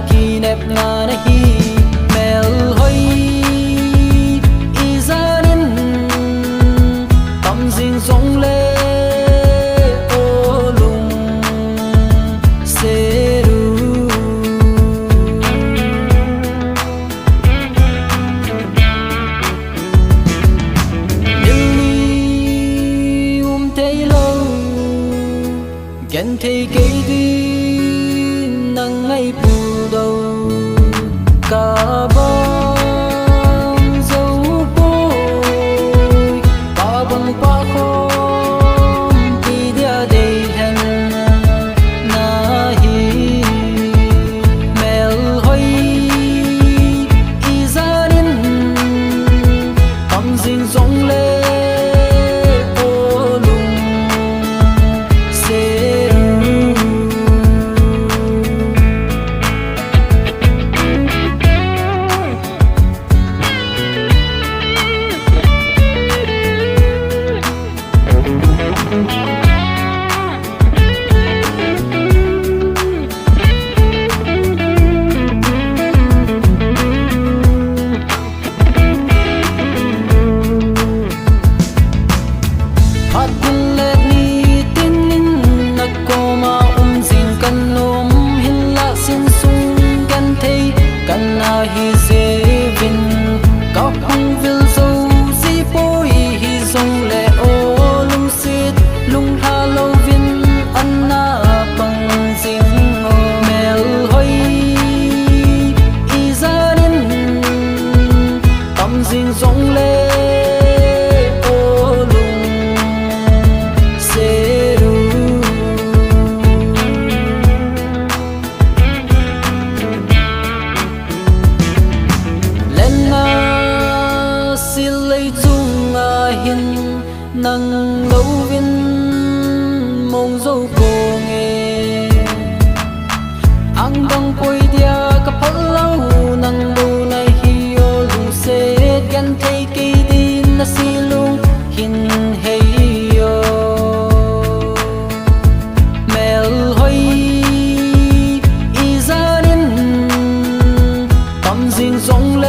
ki nep nga na hi mel hoi izanin tam jing song le o lung se ru nili te lo gen te ke di nang ngay pu đâu cả bóng dấu bôi cả bóng qua khóm đi đĩa đầy hẹn na hi mel hoi y gia đình tâm dinh rong lê ô lùng sẽ hi dễ vin có không vil dâu dĩ bôi hi dòng lệ ô lung xít lung ha lâu vin ăn na bằng riêng ô mel hoi y gia đình tâm riêng dòng lệ ô lung sẽ ru nang lâu vin mong dâu cô nghe ang bang poi dia kapal lâu nang đâu này hi o lu se gan thấy cây din na si lung hin hey yo mel hoi y gia đình tâm riêng rong